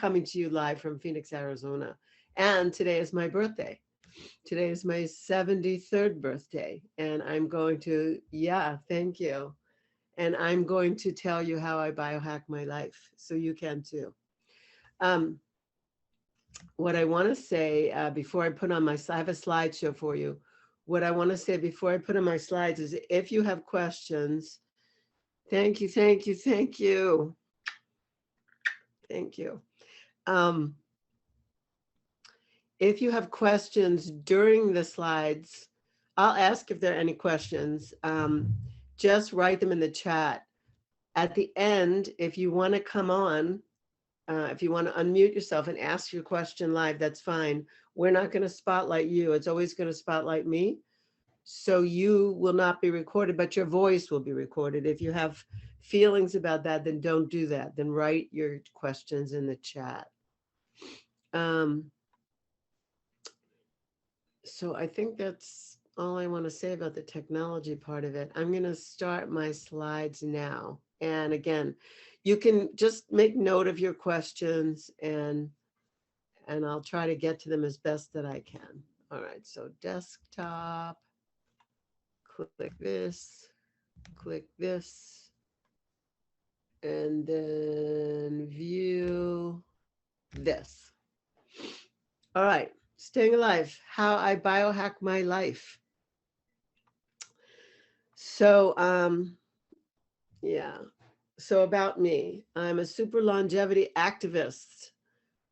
coming to you live from Phoenix, Arizona. And today is my birthday. Today is my 73rd birthday. And I'm going to, yeah, thank you. And I'm going to tell you how I biohack my life so you can too. Um, what I want to say before I put on my, I have a slideshow for you. What I want to say before I put on my slides is if you have questions, thank you, thank you, thank you, thank you. If you have questions during the slides, I'll ask if there are any questions. Just write them in the chat. At the end, if you want to come on, if you want to unmute yourself and ask your question live, that's fine. We're not going to spotlight you. It's always going to spotlight me. So you will not be recorded, but your voice will be recorded. If you have feelings about that, then don't do that. Then write your questions in the chat. So I think that's all I want to say about the technology part of it. I'm going to start my slides now. And again, you can just make note of your questions and I'll try to get to them as best that I can. All right, so desktop, click this, and then view this. All right, staying alive, how I biohack my life. So, yeah, so about me, I'm a super longevity activist.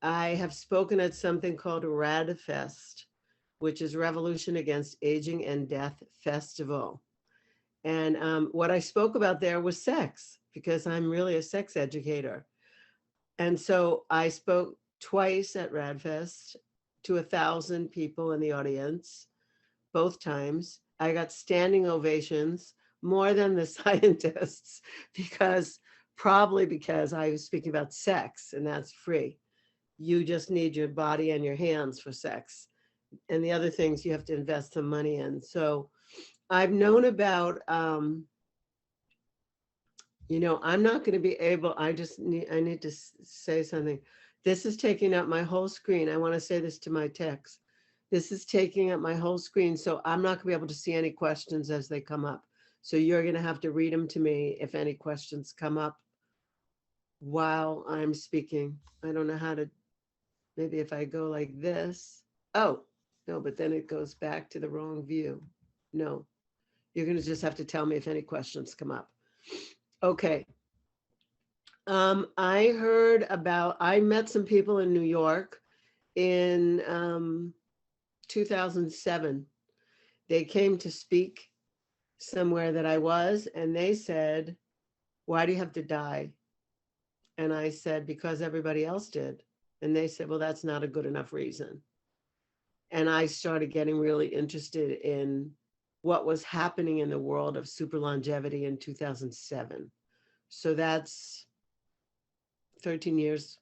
I have spoken at something called RADFest, which is Revolution Against Aging and Death Festival. And what I spoke about there was sex, because I'm really a sex educator. And so I spoke twice at RADFest to 1,000 people in the audience, both times. I got standing ovations, more than the scientists, probably because I was speaking about sex, and that's free. You just need your body and your hands for sex. And the other things you have to invest some money in. So I've known about, I'm not going to be able, I need to say something. This is taking up my whole screen. I want to say this to my text. This is taking up my whole screen. So I'm not going to be able to see any questions as they come up. So you're going to have to read them to me if any questions come up while I'm speaking. I don't know how to, maybe if I go like this. Oh, no, but then it goes back to the wrong view. No, you're going to just have to tell me if any questions come up. Okay. I met some people in New York in 2007. They came to speak somewhere that I was, and they said, why do you have to die? And I said, because everybody else did. And they said, well, that's not a good enough reason. And I started getting really interested in what was happening in the world of super longevity in 2007. So that's 13 years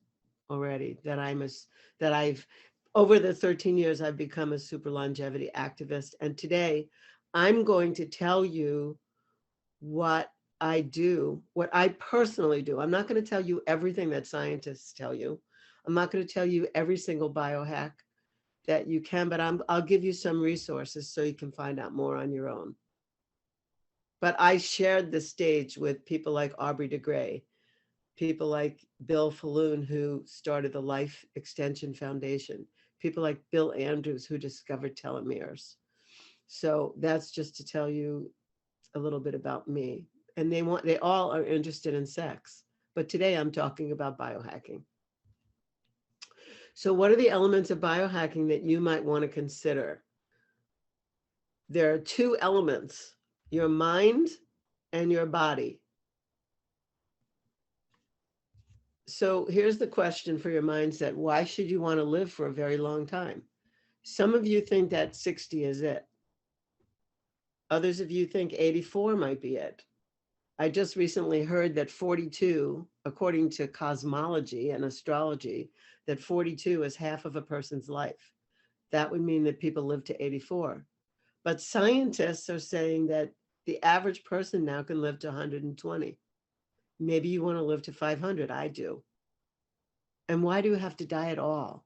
already that over the 13 years, I've become a super longevity activist. And today I'm going to tell you what I do, what I personally do. I'm not going to tell you everything that scientists tell you. I'm not going to tell you every single biohack that you can, but I'll give you some resources so you can find out more on your own. But I shared the stage with people like Aubrey de Grey, people like Bill Falloon, who started the Life Extension Foundation, people like Bill Andrews, who discovered telomeres. So that's just to tell you a little bit about me. And they all are interested in sex. But today I'm talking about biohacking. So what are the elements of biohacking that you might want to consider? There are two elements, your mind and your body. So here's the question for your mindset. Why should you want to live for a very long time? Some of you think that 60 is it. Others of you think 84 might be it. I just recently heard that 42, according to cosmology and astrology, that 42 is half of a person's life. That would mean that people live to 84. But scientists are saying that the average person now can live to 120. Maybe you want to live to 500. I do. And why do you have to die at all?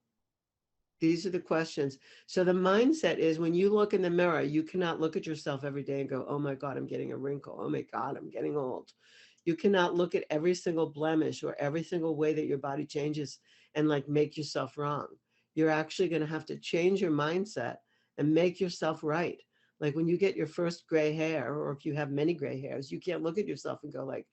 These are the questions. So the mindset is when you look in the mirror, you cannot look at yourself every day and go, oh my God, I'm getting a wrinkle. Oh my God, I'm getting old. You cannot look at every single blemish or every single way that your body changes and like make yourself wrong. You're actually going to have to change your mindset and make yourself right. Like when you get your first gray hair, or if you have many gray hairs, you can't look at yourself and go like,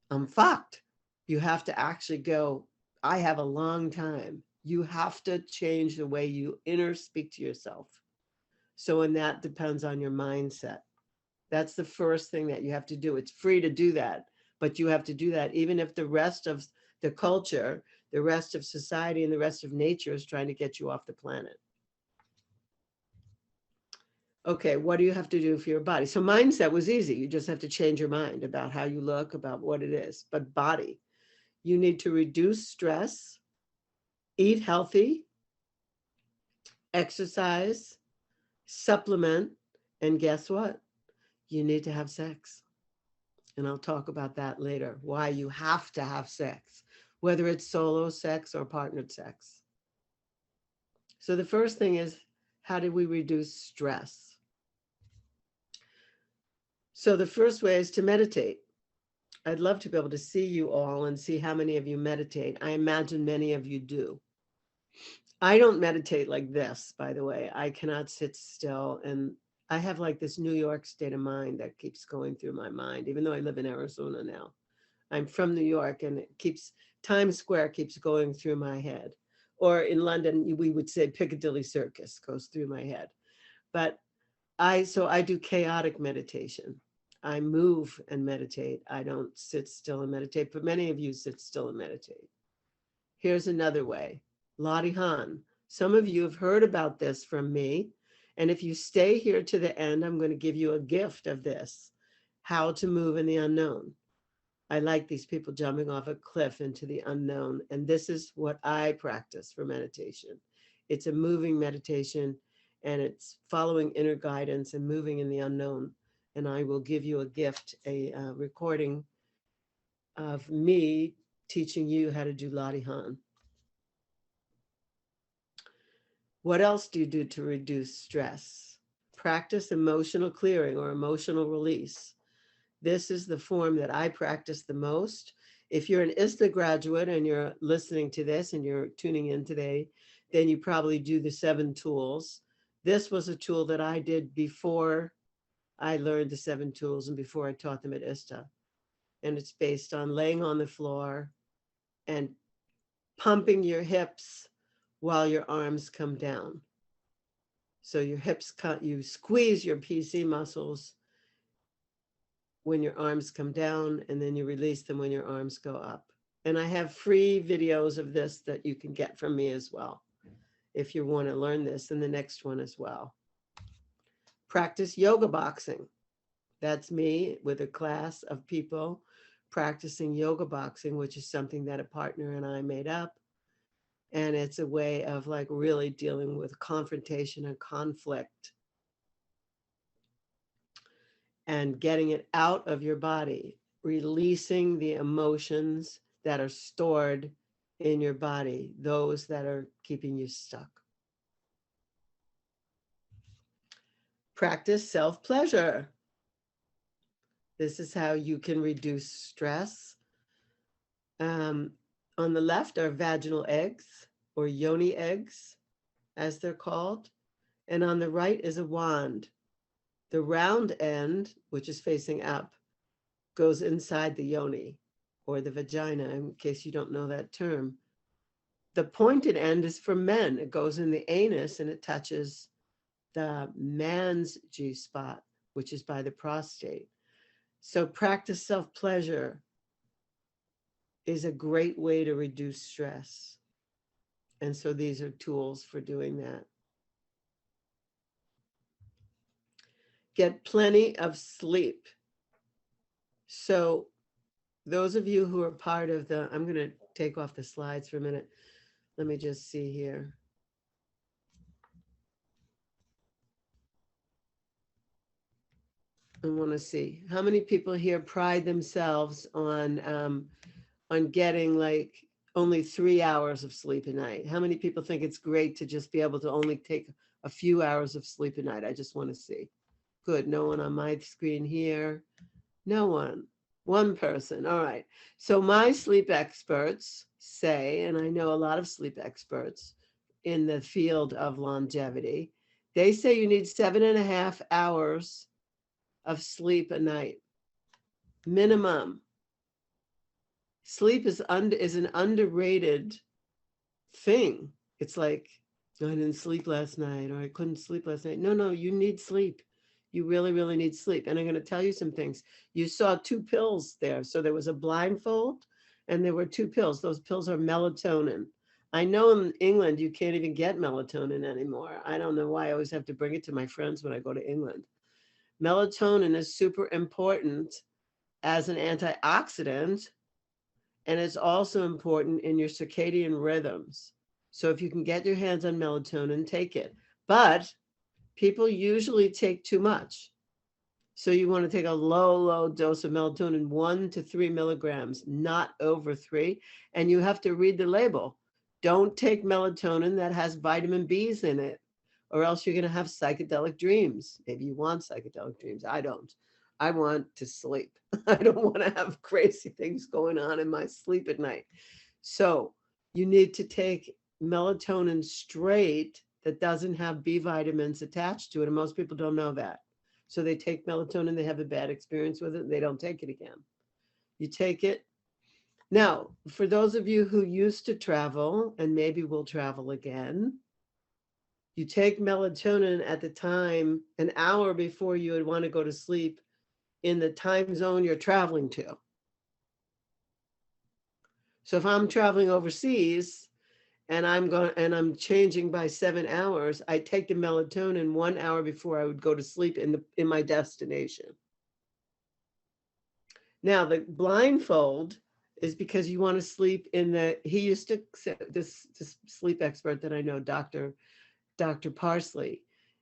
I'm fucked. You have to actually go, I have a long time. You have to change the way you inner speak to yourself. So, and that depends on your mindset. That's the first thing that you have to do. It's free to do that, but you have to do that even if the rest of the culture, the rest of society, and the rest of nature is trying to get you off the planet. Okay, what do you have to do for your body? So mindset was easy. You just have to change your mind about how you look, about what it is. But body, you need to reduce stress, eat healthy, exercise, supplement, and guess what? You need to have sex. And I'll talk about that later, why you have to have sex, whether it's solo sex or partnered sex. So the first thing is, how do we reduce stress? So the first way is to meditate. I'd love to be able to see you all and see how many of you meditate. I imagine many of you do. I don't meditate like this, by the way. I cannot sit still. And I have like this New York state of mind that keeps going through my mind, even though I live in Arizona now. I'm from New York, and it keeps, Times Square keeps going through my head. Or in London, we would say Piccadilly Circus goes through my head. But so I do chaotic meditation. I move and meditate. I don't sit still and meditate, but many of you sit still and meditate. Here's another way. Latihan. Some of you have heard about this from me. And if you stay here to the end, I'm going to give you a gift of this, how to move in the unknown. I like these people jumping off a cliff into the unknown. And this is what I practice for meditation. It's a moving meditation, and it's following inner guidance and moving in the unknown. And I will give you a gift, a recording of me teaching you how to do Latihan. What else do you do to reduce stress? Practice emotional clearing or emotional release. This is the form that I practice the most. If you're an ISTA graduate and you're listening to this and you're tuning in today, then you probably do the 7 tools. This was a tool that I did before I learned the 7 tools and before I taught them at ISTA. And it's based on laying on the floor and pumping your hips while your arms come down. So your hips cut, you squeeze your PC muscles when your arms come down, and then you release them when your arms go up. And I have free videos of this that you can get from me as well, if you want to learn this, and the next one as well. Practice yoga boxing. That's me with a class of people practicing yoga boxing, which is something that a partner and I made up. And it's a way of like really dealing with confrontation and conflict and getting it out of your body, releasing the emotions that are stored in your body, those that are keeping you stuck. Practice self-pleasure. This is how you can reduce stress. On the left are vaginal eggs, or yoni eggs, as they're called. And on the right is a wand. The round end, which is facing up, goes inside the yoni, or the vagina, in case you don't know that term. The pointed end is for men. It goes in the anus and it touches the man's G-spot, which is by the prostate. So practice self-pleasure is a great way to reduce stress. And so these are tools for doing that. Get plenty of sleep. So those of you who are part of the, I'm going to take off the slides for a minute. Let me just see here. I want to see how many people here pride themselves on getting like only 3 hours of sleep a night. How many people think it's great to just be able to only take a few hours of sleep a night? I just want to see. Good. No one on my screen here. No one. One person. All right. So my sleep experts say, and I know a lot of sleep experts in the field of longevity, they say you need 7.5 hours of sleep a night. Minimum. Sleep is an underrated thing. It's like, I didn't sleep last night, or I couldn't sleep last night. No, you need sleep. You really, really need sleep. And I'm going to tell you some things. You saw 2 pills there. So there was a blindfold and there were 2 pills. Those pills are melatonin. I know in England, you can't even get melatonin anymore. I don't know why I always have to bring it to my friends when I go to England. Melatonin is super important as an antioxidant, and it's also important in your circadian rhythms. So if you can get your hands on melatonin, take it. But people usually take too much. So you want to take a low dose of melatonin, 1 to 3 milligrams, not over 3. And you have to read the label. Don't take melatonin that has vitamin B's in it, or else you're going to have psychedelic dreams. Maybe you want psychedelic dreams. I don't. I want to sleep. I don't want to have crazy things going on in my sleep at night. So you need to take melatonin straight that doesn't have B vitamins attached to it. And most people don't know that. So they take melatonin, they have a bad experience with it, and they don't take it again. You take it. Now, for those of you who used to travel and maybe will travel again, you take melatonin at the time, an hour before you would want to go to sleep in the time zone you're traveling to. So if I'm traveling overseas and I'm changing by 7 hours, I take the melatonin 1 hour before I would go to sleep in my destination. Now the blindfold is because you want to sleep he used to, this sleep expert that I know, Dr. Parsley,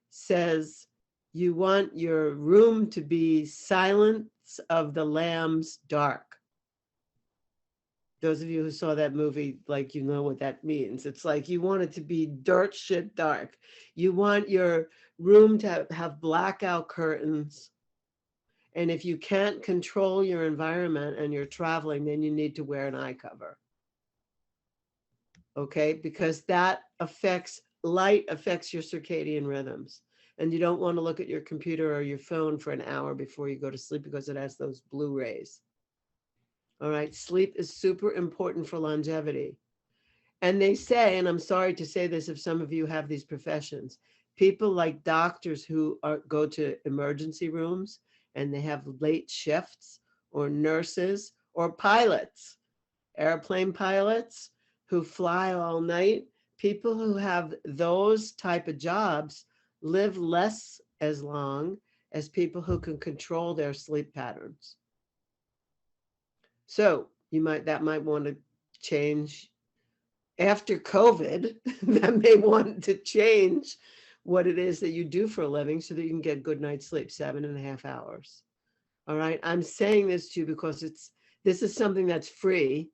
says you want your room to be silence of the lambs dark. Those of you who saw that movie, like, you know what that means. It's like you want it to be dirt shit dark. You want your room to have blackout curtains. And if you can't control your environment and you're traveling, then you need to wear an eye cover. Okay? Because light affects your circadian rhythms. And you don't want to look at your computer or your phone for an hour before you go to sleep because it has those blue rays. All right, sleep is super important for longevity. And they say, and I'm sorry to say this if some of you have these professions, people like doctors who go to emergency rooms and they have late shifts, or nurses, or pilots, airplane pilots who fly all night, people who have those type of jobs live less as long as people who can control their sleep patterns. So that might want to change after COVID. That may want to change what it is that you do for a living so that you can get good night's sleep, 7.5 hours. All right. I'm saying this to you because this is something that's free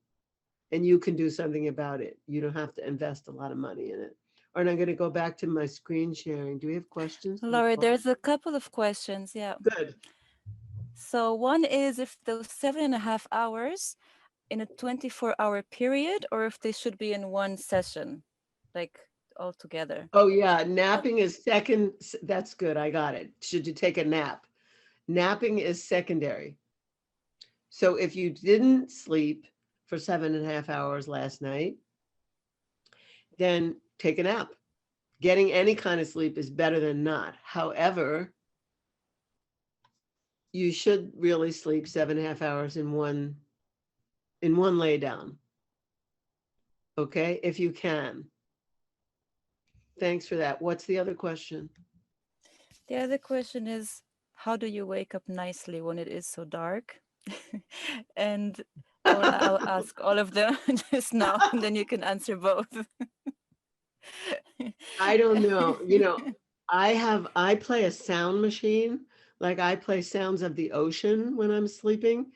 and you can do something about it. You don't have to invest a lot of money in it. All right, I'm going to go back to my screen sharing. Do we have questions? Laurie, there's a couple of questions. Yeah. Good. So one is if those 7.5 hours in a 24-hour period, or if they should be in one session, like all together. Oh, yeah. Napping is second. That's good. I got it. Should you take a nap? Napping is secondary. So if you didn't sleep for 7.5 hours last night, then take a nap. Getting any kind of sleep is better than not. However, you should really sleep 7.5 hours in one lay down. Okay, if you can. Thanks for that. What's the other question? The other question is, how do you wake up nicely when it is so dark? And I'll ask all of them just now, and then you can answer both. I don't know. I play a sound machine. Like I play sounds of the ocean when I'm sleeping.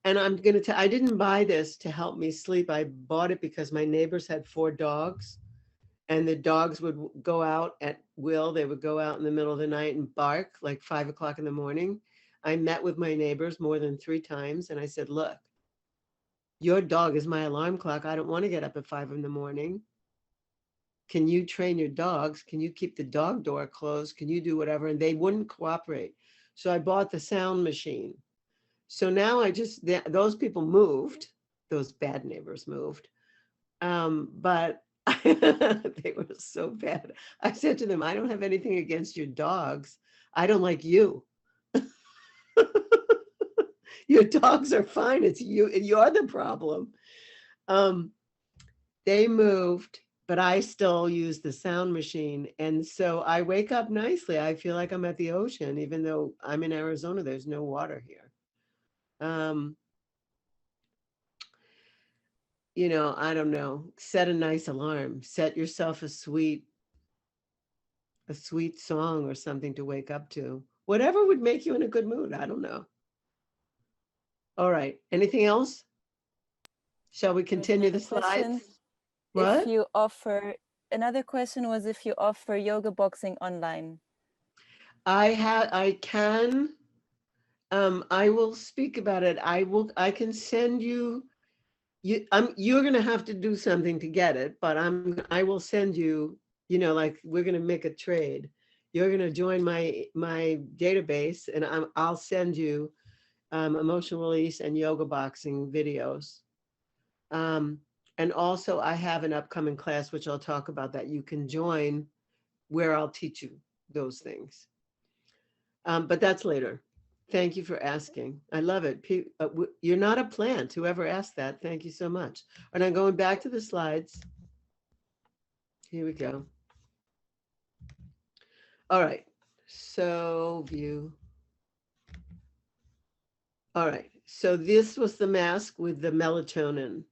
And I'm going to tell, I didn't buy this to help me sleep. I bought it because my neighbors had 4 dogs, and the dogs would go out at will. They would go out in the middle of the night and bark like 5 o'clock in the morning. I met with my neighbors more than 3 times, and I said, look, your dog is my alarm clock. I don't want to get up at 5 in the morning. Can you train your dogs? Can you keep the dog door closed? Can you do whatever? And they wouldn't cooperate. So I bought the sound machine. So now those people moved, those bad neighbors moved. But they were so bad. I said to them, I don't have anything against your dogs. I don't like you. Your dogs are fine. It's you. You're the problem. They moved, but I still use the sound machine. And so I wake up nicely. I feel like I'm at the ocean, even though I'm in Arizona, there's no water here. I don't know, set a nice alarm, set yourself a sweet song or something to wake up to. Whatever would make you in a good mood. I don't know. All right. Anything else? Shall we There's continue the another question. slides? If What? you offer, another question was if you offer yoga boxing online. I can. I will speak about it. I can send you. You're gonna have to do something to get it, but I will send you. Like we're gonna make a trade. You're gonna join my database, and I'll send you emotional release and yoga boxing videos. And also, I have an upcoming class which I'll talk about that you can join, where I'll teach you those things. But that's later. Thank you for asking. I love it. You're not a plant. Whoever asked that, thank you so much. And I'm going back to the slides. Here we go. All right. So view. All right. So this was the mask with the melatonin.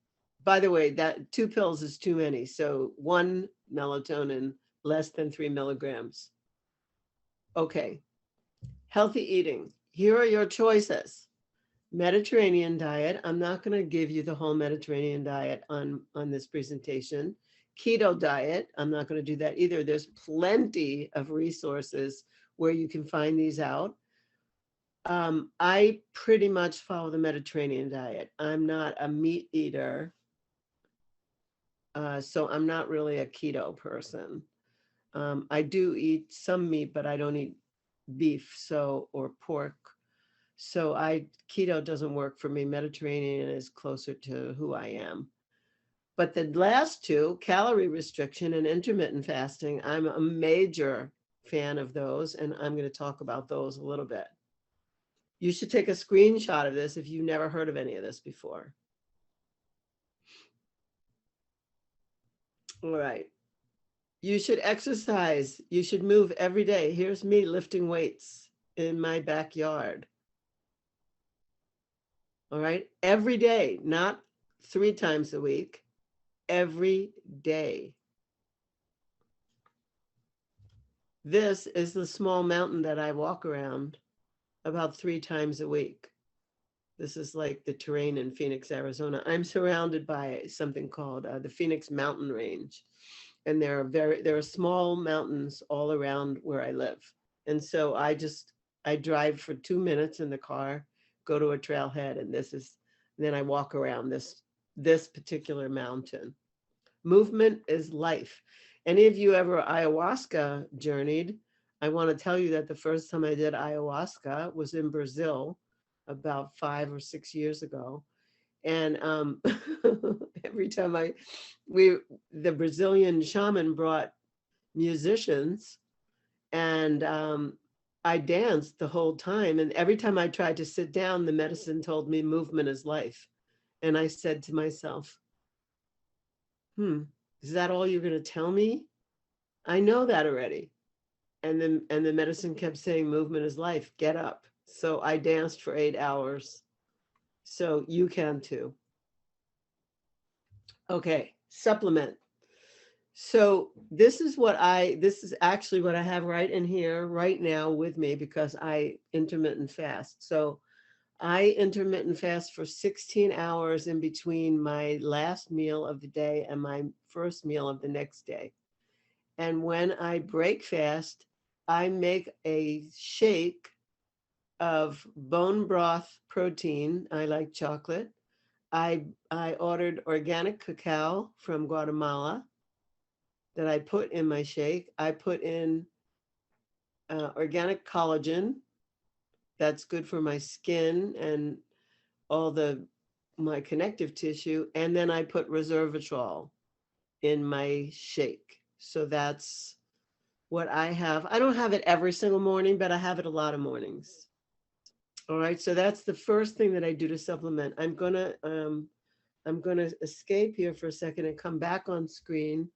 By the way, that 2 pills is too many. So 1 melatonin, less than 3 milligrams. Okay. Healthy eating. Here are your choices. Mediterranean diet. I'm not going to give you the whole Mediterranean diet on this presentation. Keto diet. I'm not going to do that either. There's plenty of resources where you can find these out. I pretty much follow the Mediterranean diet. I'm not a meat eater, so I'm not really a keto person. I do eat some meat, but I don't eat beef or pork. So keto doesn't work for me. Mediterranean is closer to who I am. But the last 2, calorie restriction and intermittent fasting, I'm a major fan of those, and I'm going to talk about those a little bit. You should take a screenshot of this if you've never heard of any of this before. All right. You should exercise. You should move every day. Here's me lifting weights in my backyard. All right. Every day, not 3 times a week, every day. This is the small mountain that I walk around about 3 times a week. This is like the terrain in Phoenix, Arizona. I'm surrounded by something called the Phoenix Mountain Range. And there are small mountains all around where I live. And so I drive for 2 minutes in the car, go to a trailhead, and then I walk around this particular mountain. Movement is life. Any of you ever ayahuasca journeyed? I want to tell you that the first time I did ayahuasca was in Brazil about 5 or 6 years ago. And every time the Brazilian shaman brought musicians, and I danced the whole time. And every time I tried to sit down, the medicine told me movement is life. And I said to myself, is that all you're going to tell me? I know that already. And the medicine kept saying, movement is life, get up. So I danced for 8 hours. So you can too. Okay, supplement. So this is actually what I have right in here right now with me, because I intermittent fast. So I intermittent fast for 16 hours in between my last meal of the day and my first meal of the next day. And when I break fast, I make a shake of bone broth protein. I like chocolate. I ordered organic cacao from Guatemala that I put in my shake. I put in organic collagen. That's good for my skin and all my connective tissue. And then I put resveratrol in my shake. So that's what I have. I don't have it every single morning, but I have it a lot of mornings. All right. So that's the first thing that I do to supplement. I'm gonna escape here for a second and come back on screen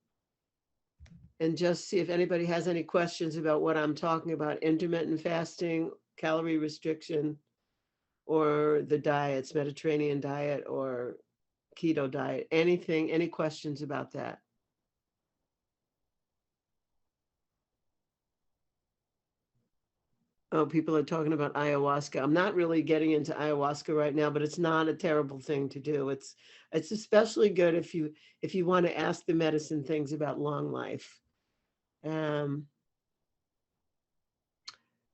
and just see if anybody has any questions about what I'm talking about, intermittent fasting, calorie restriction, or the diets, Mediterranean diet or keto diet, anything, any questions about that? Oh, people are talking about ayahuasca. I'm not really getting into ayahuasca right now, but it's not a terrible thing to do. It's especially good if you want to ask the medicine things about long life.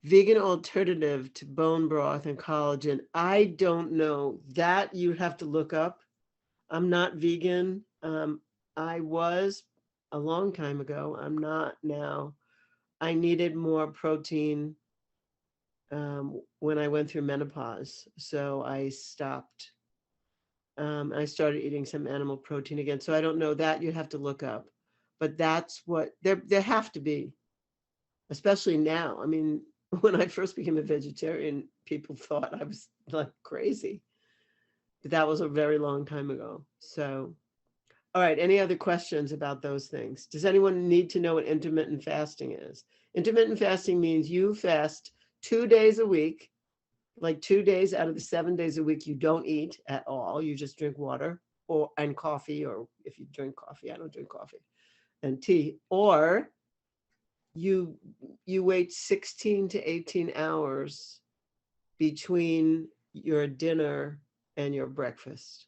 Vegan alternative to bone broth and collagen. I don't know. That you have to look up. I'm not vegan. I was a long time ago. I'm not now. I needed more protein when I went through menopause. So I stopped. I started eating some animal protein again. So I don't know that you have to look up, but that's what there have to be, especially now. I mean, when I first became a vegetarian, people thought I was like crazy, but that was a very long time ago. So, all right. Any other questions about those things? Does anyone need to know what intermittent fasting is? Intermittent fasting means you fast 2 days a week, like 2 days out of the 7 days a week, you don't eat at all. You just drink water and coffee, or if you drink coffee, I don't drink coffee, and tea, or you wait 16 to 18 hours between your dinner and your breakfast.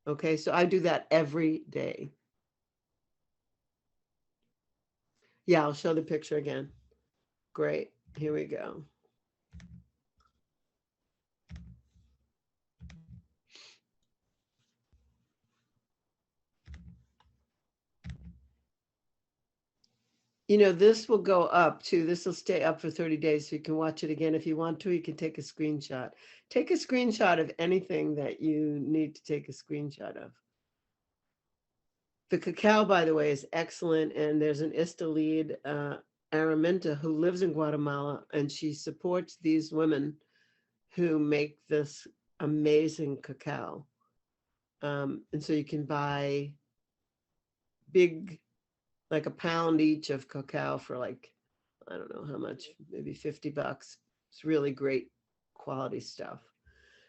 Okay, so I do that every day. Yeah, I'll show the picture again. Great, here we go. You know, this will go up too. This will stay up for 30 days. So you can watch it again. If you want to, you can take a screenshot. Take a screenshot of anything that you need to take a screenshot of. The cacao, by the way, is excellent. And there's an ISTA lead, Araminta, who lives in Guatemala, and she supports these women who make this amazing cacao. And so you can buy big, like a pound each of cacao for like, I don't know how much, maybe $50. It's really great quality stuff.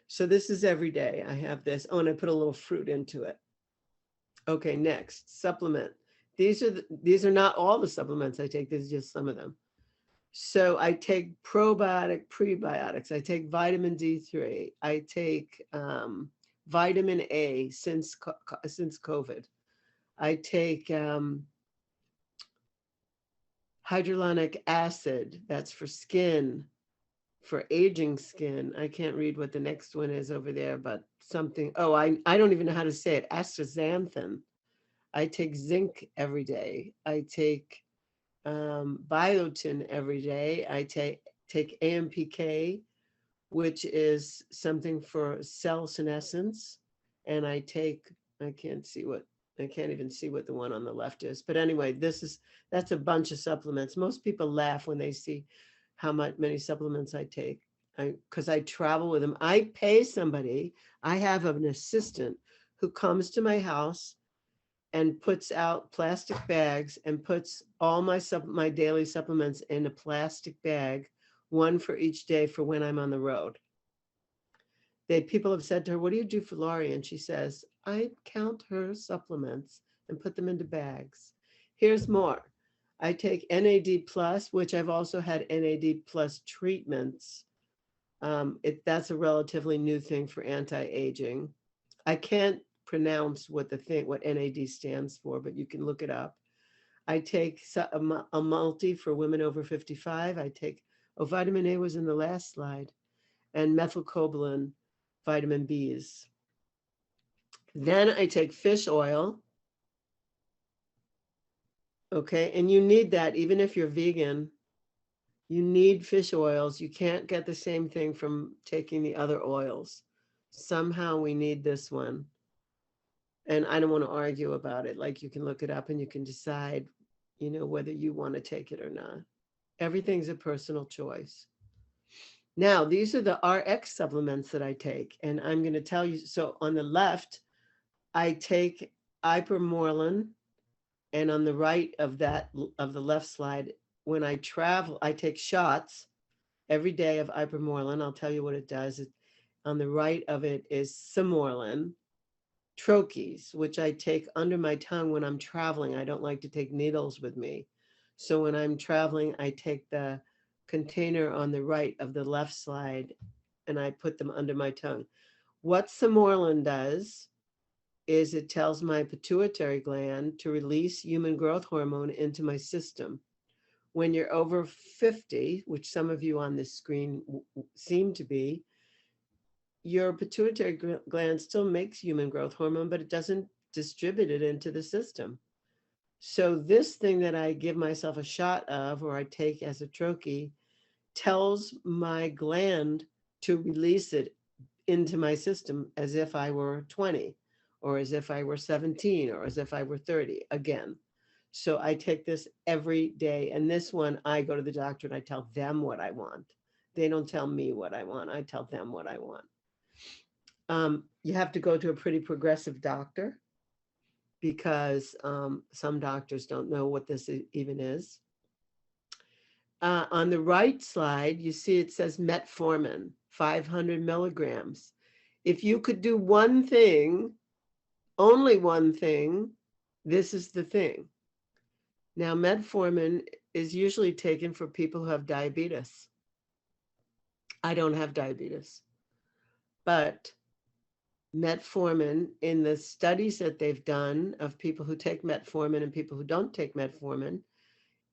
So this is every day. I have this. Oh, and I put a little fruit into it. Okay, next, supplement. These are not all the supplements I take. This is just some of them. So I take probiotic, prebiotics. I take vitamin D3. I take vitamin A since COVID. I take hyaluronic acid. That's for skin, for aging skin. I can't read what the next one is over there, but something. Oh, I don't even know how to say it. Astaxanthin. I take zinc every day. I take biotin every day. I take AMPK, which is something for cell senescence. And I can't even see what the one on the left is. But anyway, that's a bunch of supplements. Most people laugh when they see how many supplements I take, because I travel with them. I pay somebody. I have an assistant who comes to my house and puts out plastic bags and puts all my daily supplements in a plastic bag, one for each day for when I'm on the road. People have said to her, "What do you do for Laurie?" And she says, "I count her supplements and put them into bags." Here's more. I take NAD plus, which I've also had NAD plus treatments That's a relatively new thing for anti-aging. I can't pronounce what NAD stands for, but you can look it up. I take a multi for women over 55. I take, oh, vitamin A was in the last slide, and methylcobalamin, vitamin Bs. Then I take fish oil. Okay, and you need that even if you're vegan. You need fish oils. You can't get the same thing from taking the other oils. Somehow we need this one. And I don't want to argue about it. Like, you can look it up and you can decide, whether you want to take it or not. Everything's a personal choice. Now, these are the RX supplements that I take. And I'm going to tell you. So on the left, I take Ipamorelin. And on the right of the left slide, when I travel, I take shots every day of Ipamorelin. I'll tell you what it does. On the right of it is Simorelin, troches, which I take under my tongue when I'm traveling. I don't like to take needles with me. So when I'm traveling, I take the container on the right of the left slide and I put them under my tongue. What Simorelin does is it tells my pituitary gland to release human growth hormone into my system. When you're over 50, which some of you on this screen seem to be, your pituitary gland still makes human growth hormone, but it doesn't distribute it into the system. So this thing that I give myself a shot of, or I take as a troche, tells my gland to release it into my system as if I were 20, or as if I were 17, or as if I were 30 again. So I take this every day. And this one, I go to the doctor and I tell them what I want. They don't tell me what I want. I tell them what I want. You have to go to a pretty progressive doctor because some doctors don't know what this even is. On the right slide, you see it says metformin, 500 milligrams. If you could do one thing, only one thing, this is the thing. Now, metformin is usually taken for people who have diabetes. I don't have diabetes, but metformin, in the studies that they've done of people who take metformin and people who don't take metformin,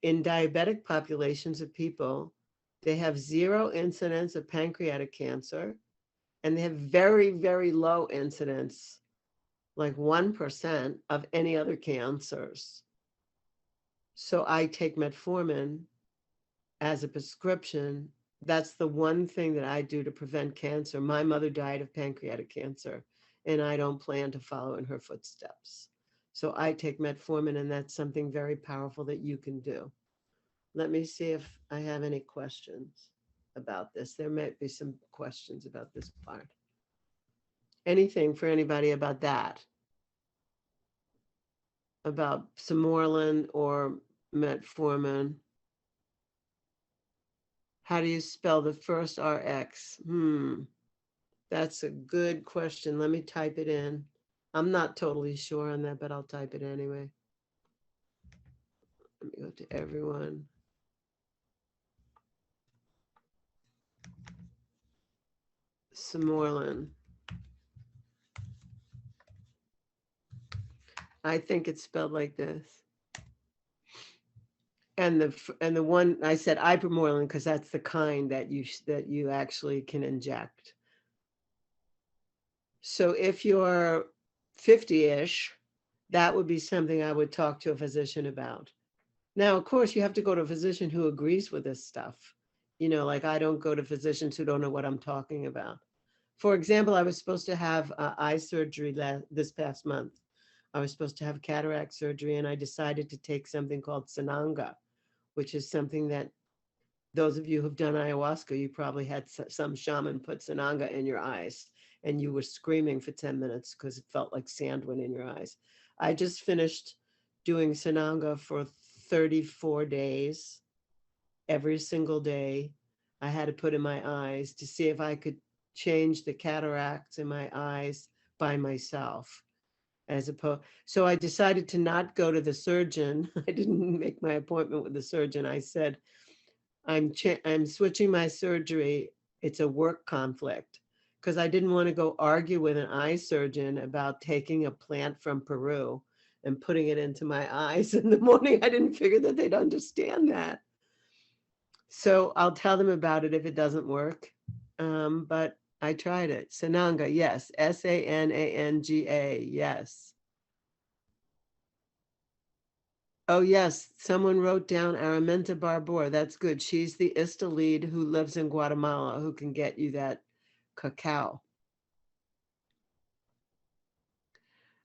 in diabetic populations of people, they have zero incidence of pancreatic cancer, and they have very, very low incidence, like 1% of any other cancers. So I take metformin as a prescription. That's the one thing that I do to prevent cancer. My mother died of pancreatic cancer, and I don't plan to follow in her footsteps. So I take metformin, and that's something very powerful that you can do. Let me see if I have any questions about this. There might be some questions about this part. Anything for anybody about that? About Simorelin or metformin? How do you spell the first RX? That's a good question. Let me type it in. I'm not totally sure on that, but I'll type it anyway. Let me go to everyone. Simorelin. I think it's spelled like this. And the one I said Ipamorelin because that's the kind that you actually can inject. So if you're 50-ish, that would be something I would talk to a physician about. Now, of course, you have to go to a physician who agrees with this stuff. Like I don't go to physicians who don't know what I'm talking about. For example, I was supposed to have eye surgery this past month. I was supposed to have cataract surgery, and I decided to take something called Sananga, which is something that those of you who've done ayahuasca, you probably had some shaman put Sananga in your eyes, and you were screaming for 10 minutes because it felt like sand went in your eyes. I just finished doing Sananga for 34 days. Every single day, I had to put in my eyes to see if I could change the cataracts in my eyes by myself. So I decided to not go to the surgeon. I didn't make my appointment with the surgeon. I said, I'm switching my surgery It's a work conflict because I didn't want to go argue with an eye surgeon about taking a plant from Peru and putting it into my eyes in the morning. I didn't figure that they'd understand that. So I'll tell them about it if it doesn't work. But I tried it. Sananga, yes. Sananga, yes. Oh, yes. Someone wrote down Araminta Barbour. That's good. She's the ISTA lead who lives in Guatemala who can get you that cacao.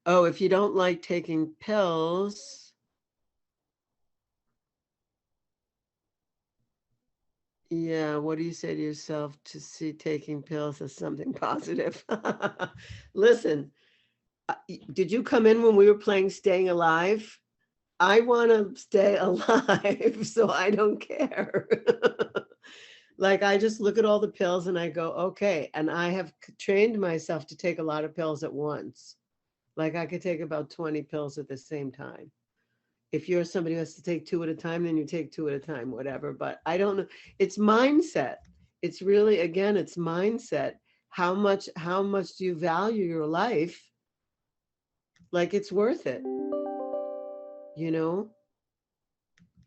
Oh, if you don't like taking pills, yeah, what do you say to yourself to see taking pills as something positive? Listen, did you come in when we were playing Staying Alive? I want to stay alive, so I don't care. Like, I just look at all the pills and I go, okay. And I have trained myself to take a lot of pills at once. Like, I could take about 20 pills at the same time. If you're somebody who has to take 2 at a time, then you take 2 at a time, whatever. But I don't know. It's mindset. It's really, again, it's mindset. How much do you value your life? Like, it's worth it, you know?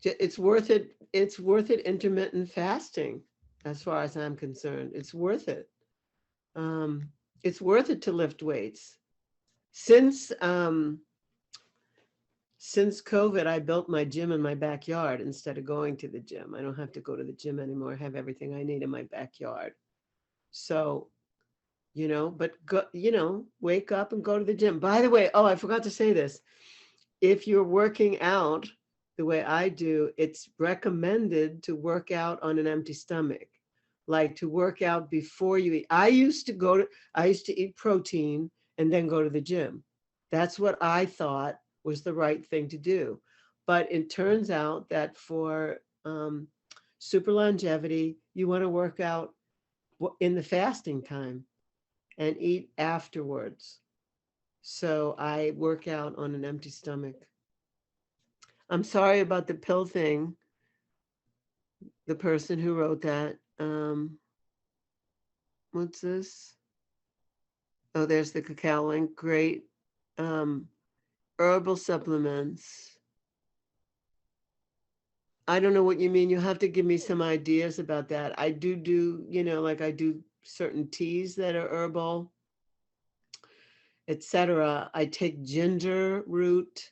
It's worth it. It's worth it. Intermittent fasting, as far as I'm concerned, it's worth it. It's worth it to lift weights. Since COVID, I built my gym in my backyard instead of going to the gym. I don't have to go to the gym anymore. I have everything I need in my backyard. So, but go, wake up and go to the gym. By the way, oh, I forgot to say this. If you're working out the way I do, it's recommended to work out on an empty stomach, like to work out before you eat. I used to eat protein and then go to the gym. That's what I thought was the right thing to do. But it turns out that for super longevity, you want to work out in the fasting time and eat afterwards. So I work out on an empty stomach. I'm sorry about the pill thing. The person who wrote that. What's this? Oh, there's the cacao link. Great. Herbal supplements. I don't know what you mean. You have to give me some ideas about that. I do, like I do certain teas that are herbal, etc. I take ginger root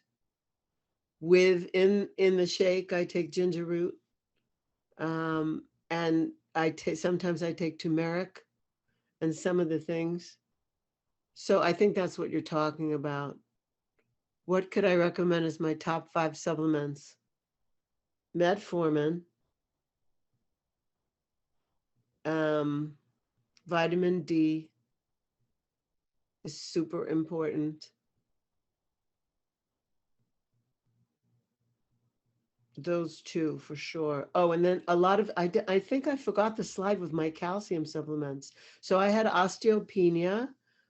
in the shake. I take ginger root. And sometimes I take turmeric and some of the things. So I think that's what you're talking about. What could I recommend as my top 5 supplements? Metformin, vitamin D is super important. Those 2 for sure. Oh, and then a lot of, I think I forgot the slide with my calcium supplements. So I had osteopenia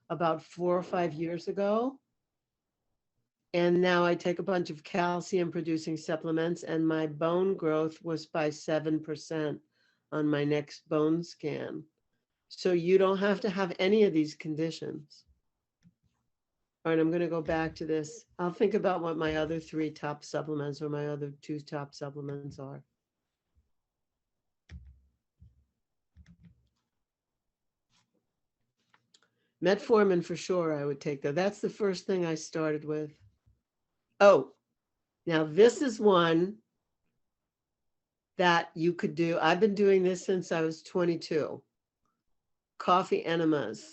about 4 or 5 years ago. And now I take a bunch of calcium producing supplements, and my bone growth was by 7% on my next bone scan. So you don't have to have any of these conditions. All right, I'm going to go back to this. I'll think about what my other 3 top supplements or my other 2 top supplements are. Metformin for sure I would take, though. That's the first thing I started with. Oh, now this is one that you could do. I've been doing this since I was 22. Coffee enemas.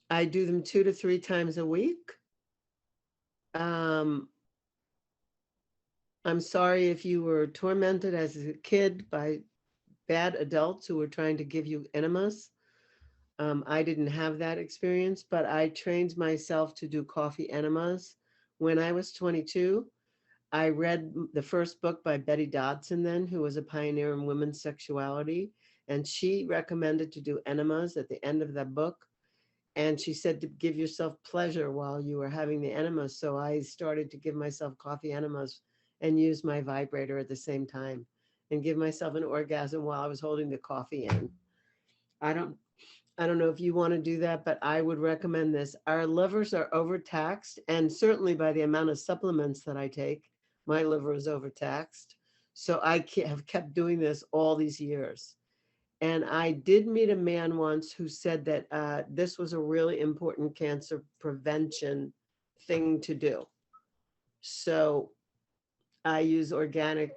I do them 2 to 3 times a week. I'm sorry if you were tormented as a kid by bad adults who were trying to give you enemas. I didn't have that experience, but I trained myself to do coffee enemas. When I was 22, I read the first book by Betty Dodson then, who was a pioneer in women's sexuality, and she recommended to do enemas at the end of that book. And she said to give yourself pleasure while you were having the enemas. So I started to give myself coffee enemas and use my vibrator at the same time. and give myself an orgasm while I was holding the coffee in. I don't I don't know if you want to do that, but I would recommend this. Our livers are overtaxed, and certainly by the amount of supplements that I take, my liver is overtaxed. So I have kept doing this all these years. And I did meet a man once who said that this was a really important cancer prevention thing to do. So I use organic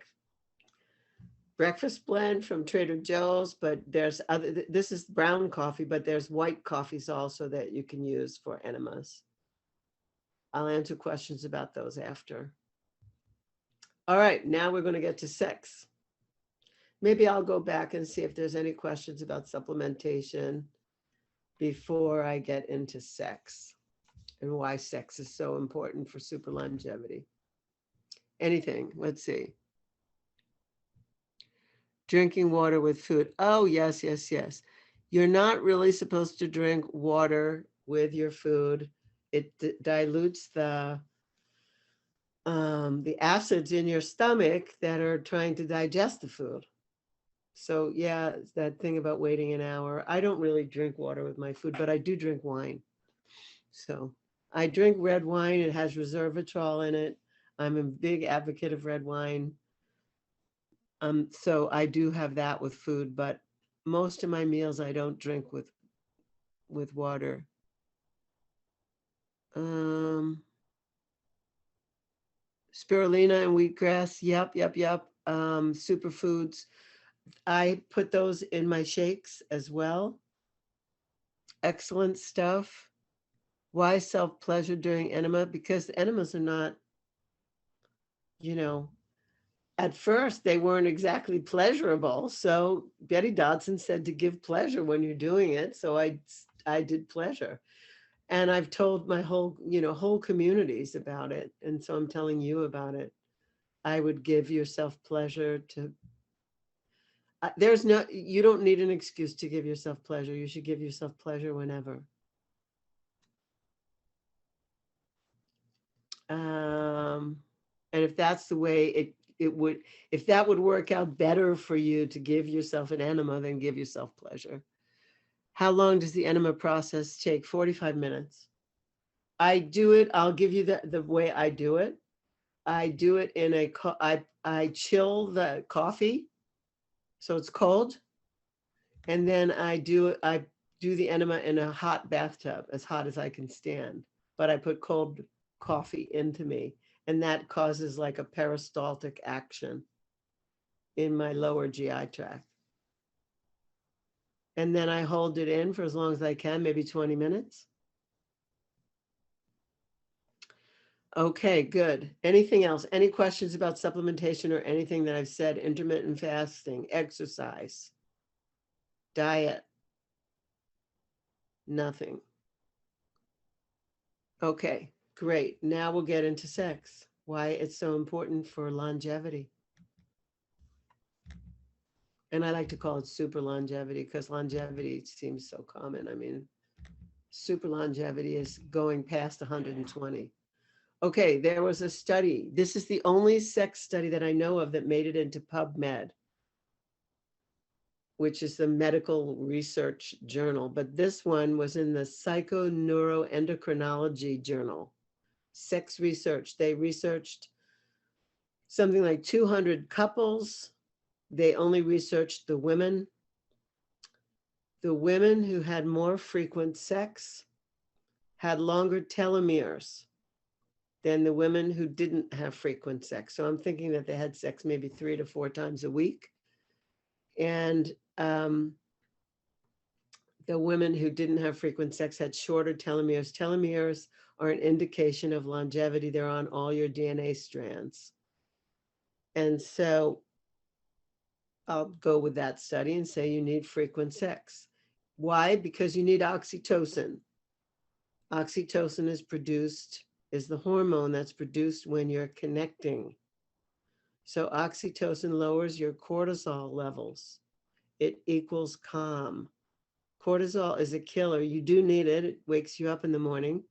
breakfast blend from Trader Joe's, but there's other, this is brown coffee, but there's white coffees also that you can use for enemas. I'll answer questions about those after. All right, now we're going to get to sex. Maybe I'll go back and see if there's any questions about supplementation before I get into sex and why sex is so important for super longevity. Anything, let's see. Drinking water with food. Oh, yes, yes, yes. You're not really supposed to drink water with your food. It dilutes the acids in your stomach that are trying to digest the food. So yeah, that thing about waiting an hour. I don't really drink water with my food, but I do drink wine. So I drink red wine. It has resveratrol in it. I'm a big advocate of red wine. So I do have that with food, but most of my meals I don't drink with water. Spirulina and wheatgrass, yep. Superfoods, I put those in my shakes as well. Excellent stuff. Why self-pleasure during enema? Because the enemas are not, you know, at first they weren't exactly pleasurable. So Betty Dodson said to give pleasure when you're doing it. So I did pleasure. And I've told my whole communities about it. And so I'm telling you about it. I would give yourself pleasure to, you don't need an excuse to give yourself pleasure. You should give yourself pleasure whenever. And if that's the way it would, if that would work out better for you to give yourself an enema, then give yourself pleasure. How long does the enema process take? 45 minutes. I do it, I'll give you the way I do it. I do it in I chill the coffee, so it's cold. And then I do the enema in a hot bathtub, as hot as I can stand. But I put cold coffee into me, and that causes like a peristaltic action in my lower GI tract. And then I hold it in for as long as I can, maybe 20 minutes. Okay, good. Anything else? Any questions about supplementation or anything that I've said? Intermittent fasting, exercise, diet? Nothing. Okay, great. Now we'll get into sex, why it's so important for longevity. And I like to call it super longevity because longevity seems so common. I mean, super longevity is going past 120. Okay, there was a study. This is the only sex study that I know of that made it into PubMed, which is the medical research journal. But this one was in the Psychoneuroendocrinology journal. Sex research. They researched something like 200 couples. They only researched the women. The women who had more frequent sex had longer telomeres than the women who didn't have frequent sex. So I'm thinking that they had sex maybe 3 to 4 times a week. And the women who didn't have frequent sex had shorter telomeres. Telomeres are an indication of longevity. They're on all your DNA strands. And so I'll go with that study and say you need frequent sex. Why? Because you need oxytocin. Oxytocin is the hormone that's produced when you're connecting. So oxytocin lowers your cortisol levels. It equals calm. Cortisol is a killer. You do need it. It wakes you up in the morning,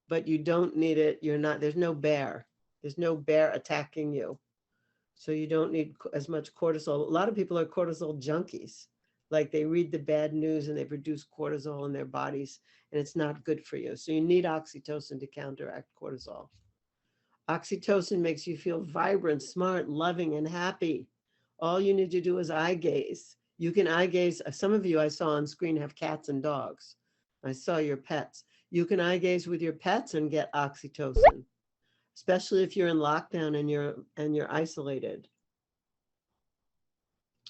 but you don't need it. There's no bear. There's no bear attacking you. So you don't need as much cortisol. A lot of people are cortisol junkies. Like they read the bad news and they produce cortisol in their bodies, and it's not good for you. So you need oxytocin to counteract cortisol. Oxytocin makes you feel vibrant, smart, loving, and happy. All you need to do is eye gaze. You can eye gaze. Some of you I saw on screen have cats and dogs. I saw your pets. You can eye gaze with your pets and get oxytocin, especially if you're in lockdown and you're isolated.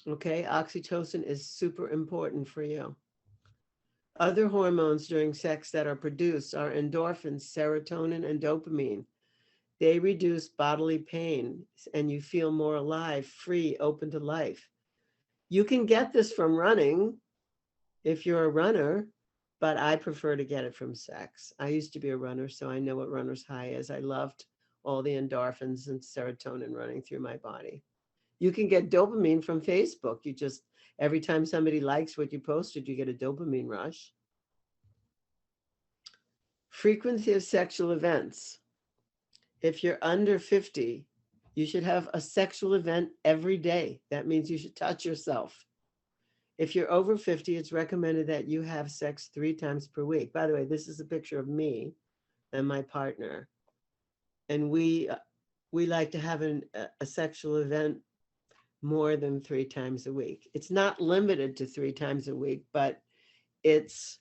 Okay, oxytocin is super important for you. Other hormones during sex that are produced are endorphins, serotonin, and dopamine. They reduce bodily pain and you feel more alive, free, open to life. You can get this from running if you're a runner, but I prefer to get it from sex. I used to be a runner, so I know what runner's high is. I loved all the endorphins and serotonin running through my body. You can get dopamine from Facebook. You just, every time somebody likes what you posted, you get a dopamine rush. Frequency of sexual events. If you're under 50, you should have a sexual event every day. That means you should touch yourself. If you're over 50, it's recommended that you have sex 3 times per week. By the way, this is a picture of me and my partner. And we like to have a sexual event more than 3 times a week. It's not limited to 3 times a week, but it's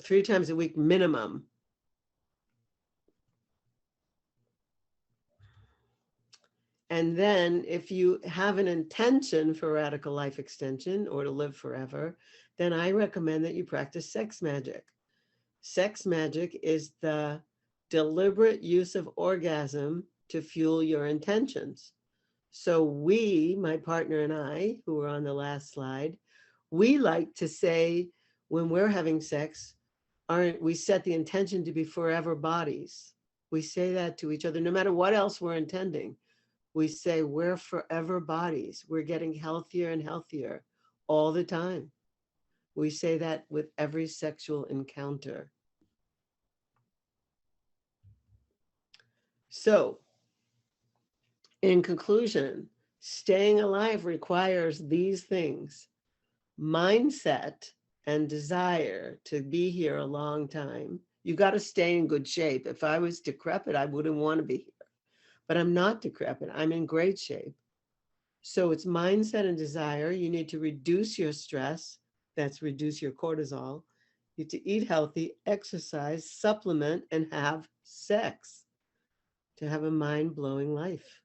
3 times a week minimum. And then if you have an intention for radical life extension or to live forever, then I recommend that you practice sex magic. Sex magic is the deliberate use of orgasm to fuel your intentions. So we, my partner and I, who were on the last slide, we like to say when we're having sex, we set the intention to be forever bodies. We say that to each other, no matter what else we're intending. We say we're forever bodies. We're getting healthier and healthier all the time. We say that with every sexual encounter. So, in conclusion, staying alive requires these things: mindset and desire to be here a long time. You got to stay in good shape. If I was decrepit, I wouldn't want to be here. But I'm not decrepit. I'm in great shape. So it's mindset and desire. You need to reduce your stress. That's reduce your cortisol. You need to eat healthy, exercise, supplement, and have sex to have a mind-blowing life.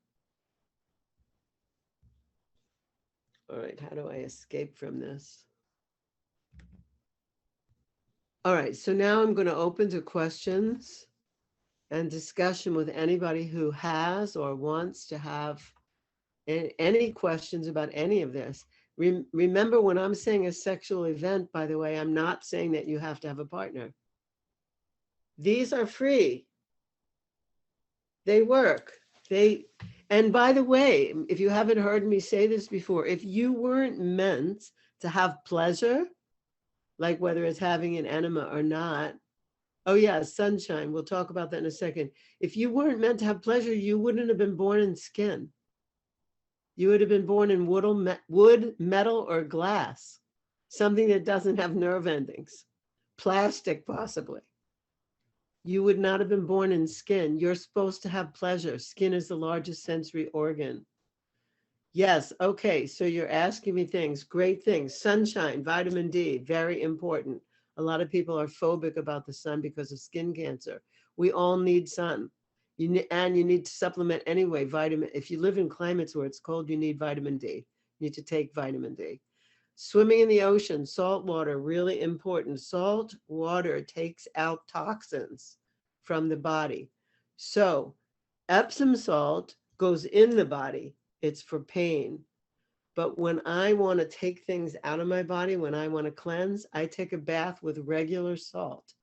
All right, how do I escape from this? All right, so now I'm going to open to questions and discussion with anybody who has or wants to have any questions about any of this. Remember, when I'm saying a sexual event, by the way, I'm not saying that you have to have a partner. These are free. They work. And by the way, if you haven't heard me say this before, if you weren't meant to have pleasure, like whether it's having an enema or not, oh yeah, sunshine, we'll talk about that in a second. If you weren't meant to have pleasure, you wouldn't have been born in skin. You would have been born in wood, metal, or glass, something that doesn't have nerve endings, plastic possibly. You would not have been born in skin. You're supposed to have pleasure. Skin is the largest sensory organ. Yes, okay, so you're asking me things, great things. Sunshine, vitamin D, very important. A lot of people are phobic about the sun because of skin cancer. We all need sun. And you need to supplement anyway, vitamin. If you live in climates where it's cold, you need vitamin D. You need to take vitamin D. Swimming in the ocean, salt water, really important. Salt water takes out toxins from the body. So Epsom salt goes in the body. It's for pain. But when I want to take things out of my body, when I want to cleanse, I take a bath with regular salt,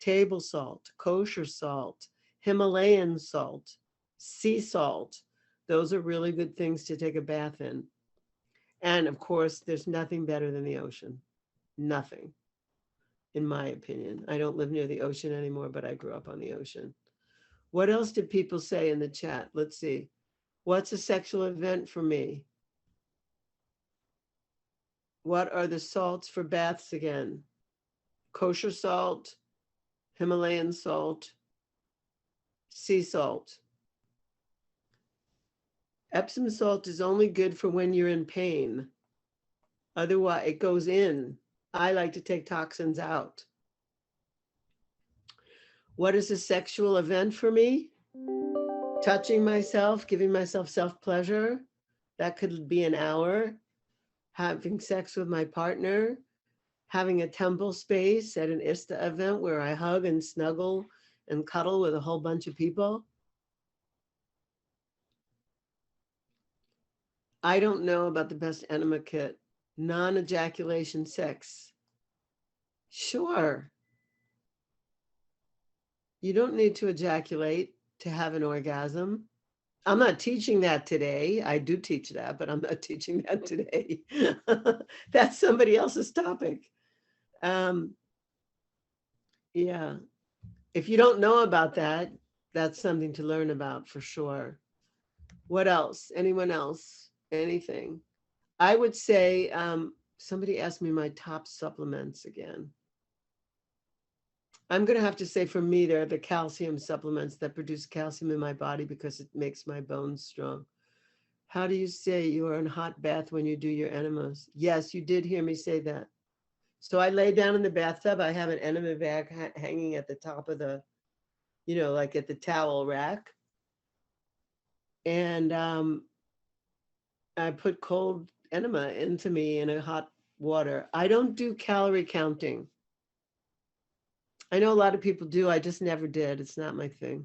table salt, kosher salt, Himalayan salt, sea salt. Those are really good things to take a bath in. And of course, there's nothing better than the ocean. Nothing, in my opinion. I don't live near the ocean anymore, but I grew up on the ocean. What else did people say in the chat? Let's see. What's a sexual event for me? What are the salts for baths again? Kosher salt, Himalayan salt, sea salt. Epsom salt is only good for when you're in pain. Otherwise, it goes in. I like to take toxins out. What is a sexual event for me? Touching myself, giving myself self-pleasure. That could be an hour. Having sex with my partner. Having a temple space at an ISTA event where I hug and snuggle and cuddle with a whole bunch of people. I don't know about the best enema kit. Non-ejaculation sex. Sure. You don't need to ejaculate to have an orgasm. I'm not teaching that today. I do teach that, but I'm not teaching that today. That's somebody else's topic. Yeah. If you don't know about that, that's something to learn about for sure. What else? Anyone else? Anything? I would say, somebody asked me my top supplements again. I'm going to have to say for me, they're the calcium supplements that produce calcium in my body because it makes my bones strong. How do you say you are in hot bath when you do your enemas? Yes, you did hear me say that. So I lay down in the bathtub. I have an enema bag hanging at the top of the, like at the towel rack. And I put cold enema into me in a hot water. I don't do calorie counting. I know a lot of people do. I just never did. It's not my thing.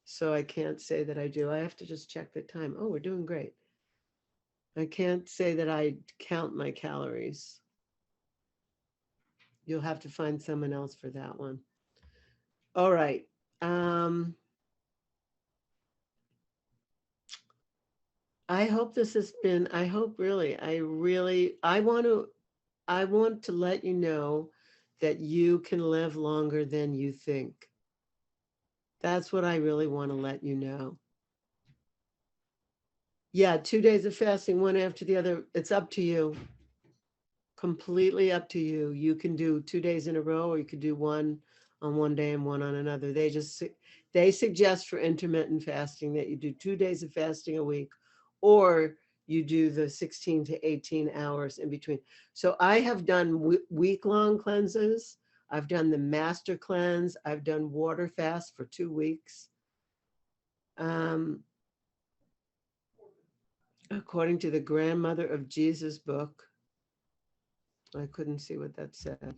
So I can't say that I do. I have to just check the time. Oh, we're doing great. I can't say that I count my calories. You'll have to find someone else for that one. All right. I hope this has been, I hope really, I want to let you know that you can live longer than you think. That's what I really want to let you know. Yeah, 2 days of fasting, one after the other. It's up to you. Completely up to you. You can do 2 days in a row, or you could do one on one day and one on another. They suggest for intermittent fasting that you do 2 days of fasting a week, or you do the 16 to 18 hours in between. So I have done week-long cleanses. I've done the master cleanse. I've done water fast for 2 weeks. According to the Grandmother of Jesus book, I couldn't see what that said.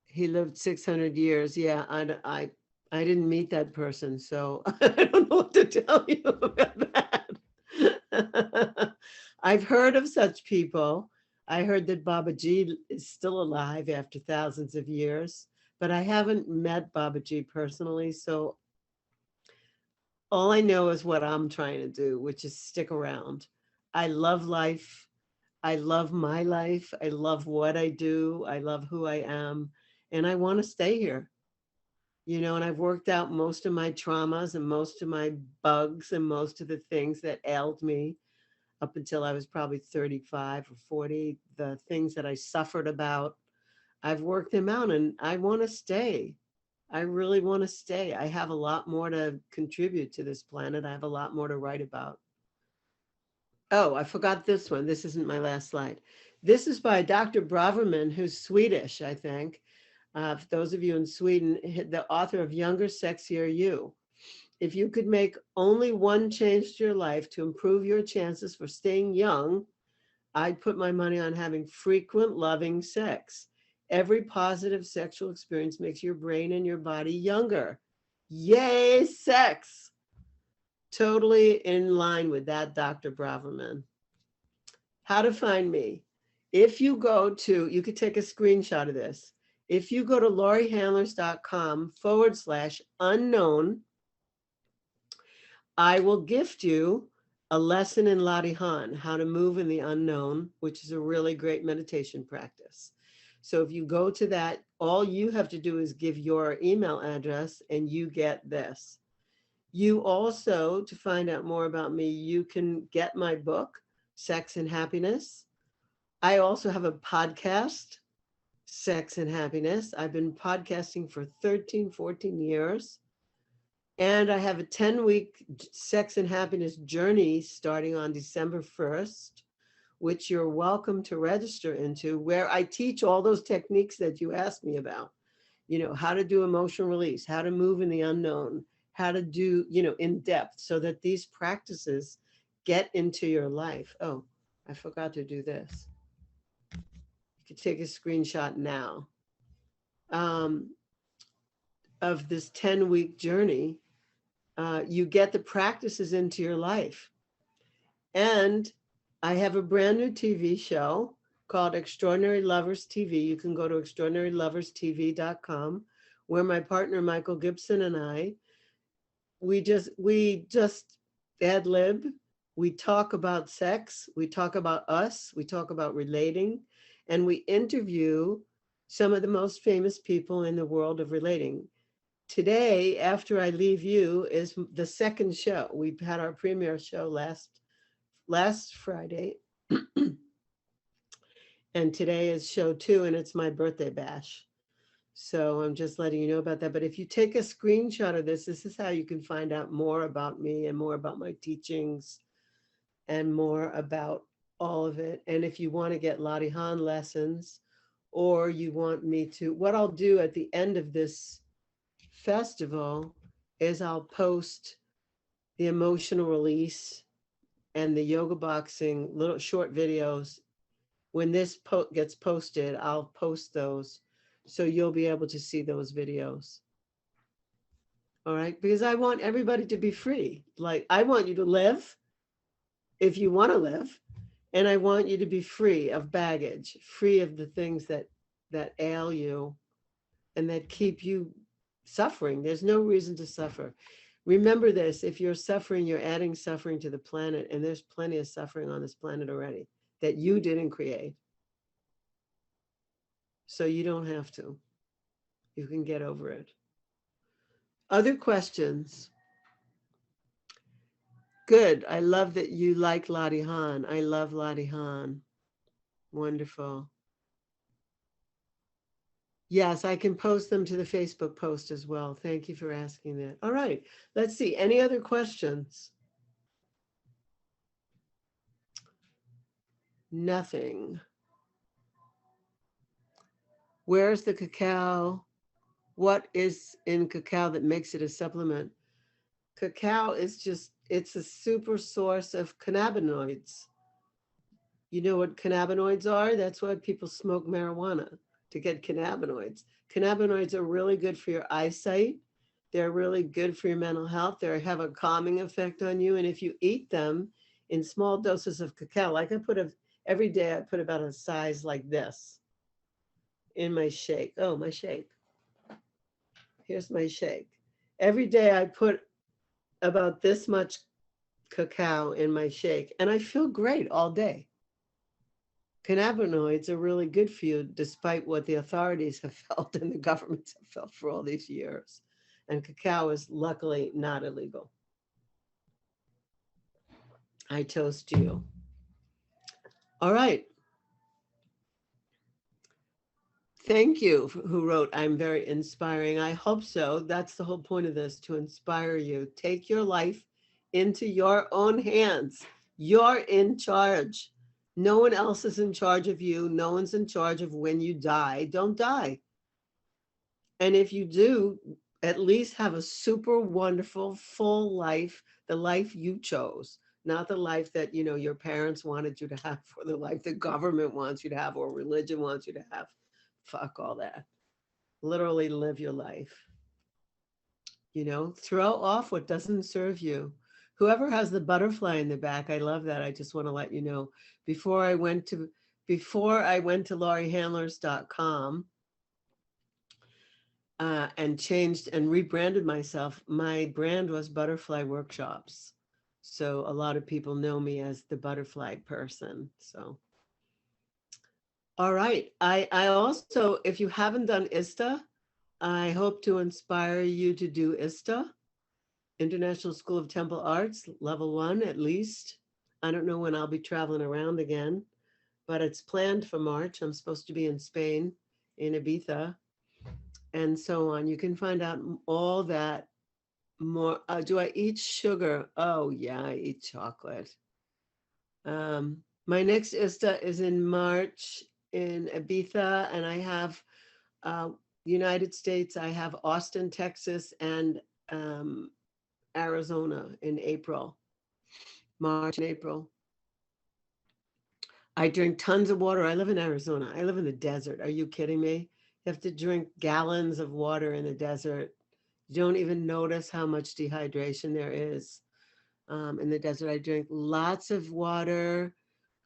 He lived 600 years. Yeah, I didn't meet that person, so I don't know what to tell you about that. I've heard of such people. I heard that Babaji is still alive after thousands of years, but I haven't met Babaji personally, so all I know is what I'm trying to do, which is stick around. I love life. I love my life. I love what I do. I love who I am. And I want to stay here, and I've worked out most of my traumas and most of my bugs and most of the things that ailed me up until I was probably 35 or 40, the things that I suffered about. I've worked them out and I want to stay. I really want to stay. I have a lot more to contribute to this planet. I have a lot more to write about. Oh, I forgot this one. This isn't my last slide. This is by Dr. Braverman, who's Swedish, I think. For those of you in Sweden, the author of Younger, Sexier You. If you could make only one change to your life to improve your chances for staying young, I'd put my money on having frequent, loving sex. Every positive sexual experience makes your brain and your body younger. Yay, sex! Totally in line with that, Dr. Braverman. How to find me. If you go to, you could take a screenshot of this. If you go to lauriehandlers.com/unknown, I will gift you a lesson in Latihan, how to move in the unknown, which is a really great meditation practice. So if you go to that, all you have to do is give your email address and you get this. You also, to find out more about me, you can get my book, Sex and Happiness. I also have a podcast, Sex and Happiness. I've been podcasting for 13, 14 years. And I have a 10-week sex and happiness journey starting on December 1st, which you're welcome to register into, where I teach all those techniques that you asked me about. You know, how to do emotional release, how to move in the unknown, how to do, you know, in depth, so that these practices get into your life. Oh, I forgot to do this. You could take a screenshot now um, of this 10-week journey. You get the practices into your life. And I have a brand new TV show called Extraordinary Lovers TV. You can go to extraordinaryloverstv.com, where my partner Michael Gibson and I, we just ad lib. We talk about sex, we talk about us, we talk about relating, and we interview some of the most famous people in the world of relating. Today, after I leave you, is the second show. We had our premiere show last Friday, and today is show 2, and it's my birthday bash. So I'm just letting you know about that. But if you take a screenshot of this, this is how you can find out more about me and more about my teachings and more about all of it. And if you want to get Latihan lessons, or you want me to, what I'll do at the end of this festival is I'll post the emotional release and the yoga boxing little short videos. When this gets posted, I'll post those, so you'll be able to see those videos. All right, because I want everybody to be free. Like, I want you to live if you want to live, and I want you to be free of baggage, free of the things that ail you and that keep you suffering. There's no reason to suffer. Remember this: if you're suffering, you're adding suffering to the planet, and there's plenty of suffering on this planet already that you didn't create. So you don't have to. You can get over it. Other questions? Good. I love that you like Latihan. I love Latihan. Wonderful. Yes, I can post them to the Facebook post as well. Thank you for asking that. All right. Let's see. Any other questions? Nothing. Where's the cacao? What is in cacao that makes it a supplement? Cacao is just, it's a super source of cannabinoids. You know what cannabinoids are? That's why people smoke marijuana, to get cannabinoids. Cannabinoids are really good for your eyesight. They're really good for your mental health. They have a calming effect on you. And if you eat them in small doses of cacao, like every day I put about a size like this in my shake. Oh, my shake. Here's my shake. Every day I put about this much cacao in my shake, and I feel great all day. Cannabinoids are really good for you, despite what the authorities have felt and the governments have felt for all these years. And cacao is luckily not illegal. I toast you. All right. Thank you, who wrote, I'm very inspiring. I hope so. That's the whole point of this, to inspire you. Take your life into your own hands. You're in charge. No one else is in charge of you. No one's in charge of when you die. Don't die. And if you do, at least have a super wonderful, full life, the life you chose, not the life that, you know, your parents wanted you to have, or the life the government wants you to have, or religion wants you to have. Fuck all that. Literally live your life. You know, throw off what doesn't serve you. Whoever has the butterfly in the back, I love that. I just want to let you know, before I went to lauriehandlers.com and changed and rebranded myself, my brand was Butterfly Workshops. So a lot of people know me as the butterfly person. So All right. I also, if you haven't done ISTA, I hope to inspire you to do ISTA, International School of Temple Arts, level 1 at least. I don't know when I'll be traveling around again, but it's planned for March. I'm supposed to be in Spain, in Ibiza, and so on. You can find out all that more. Do I eat sugar? Oh, yeah, I eat chocolate. My next ISTA is in March in Ibiza, and I have uh, United States. I have Austin, Texas, and um, Arizona in April, March and April. I drink tons of water. I live in Arizona. I live in the desert. Are you kidding me? You have to drink gallons of water in the desert. You don't even notice how much dehydration there is in the desert. I drink lots of water.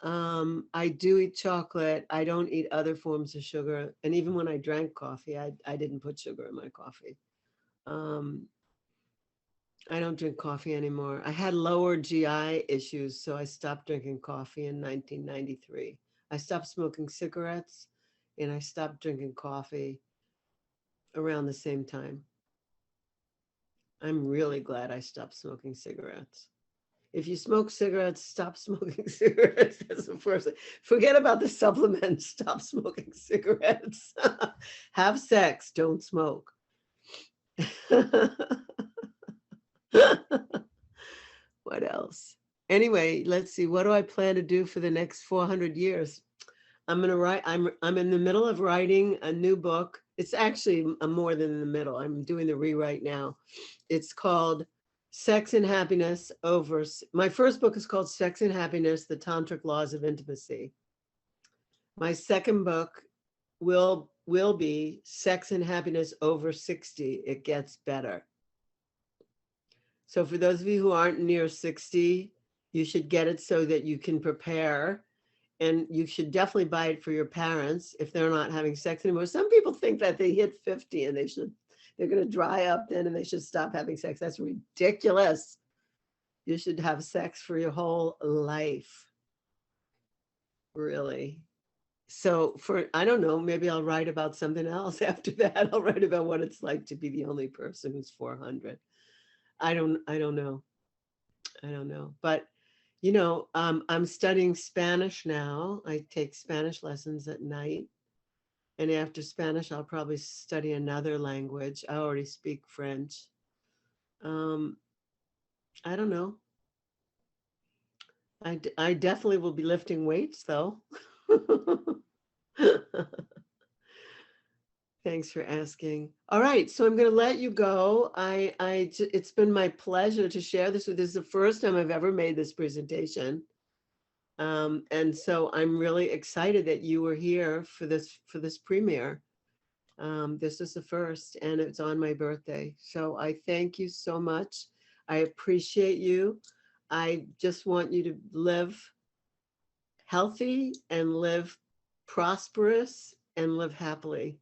I do eat chocolate. I don't eat other forms of sugar. And even when I drank coffee, I didn't put sugar in my coffee. Um, I don't drink coffee anymore. I had lower GI issues, so I stopped drinking coffee in 1993. I stopped smoking cigarettes and I stopped drinking coffee around the same time. I'm really glad I stopped smoking cigarettes. If you smoke cigarettes, stop smoking cigarettes. That's the first thing. Forget about the supplements. Stop smoking cigarettes. Have sex. Don't smoke. What else? Anyway, let's see. What do I plan to do for the next 400 years? I'm going to write. I'm in the middle of writing a new book. It's actually more than in the middle. I'm doing the rewrite now. It's called Sex and Happiness Over. My first book is called Sex and Happiness: The Tantric Laws of Intimacy. My second book will be Sex and Happiness Over 60. It gets better. So for those of you who aren't near 60, you should get it so that you can prepare. And you should definitely buy it for your parents if they're not having sex anymore. Some people think that they hit 50 and they're going to dry up then and they should stop having sex. That's ridiculous. You should have sex for your whole life. Really. So I don't know, maybe I'll write about something else after that. I'll write about what it's like to be the only person who's 400. I don't know. I don't know. But I'm studying Spanish now. I take Spanish lessons at night. And after Spanish, I'll probably study another language. I already speak French. Um, I don't know. I definitely will be lifting weights, though. Thanks for asking. All right, so I'm going to let you go. It's been my pleasure to share this with you. This is the first time I've ever made this presentation. And so I'm really excited that you were here for this premiere. This is the first, and it's on my birthday. So I thank you so much. I appreciate you. I just want you to live healthy and live prosperous and live happily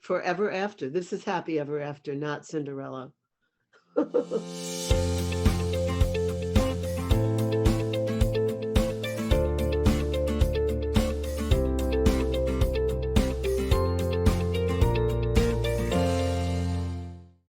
forever after. This is happy ever after, not Cinderella.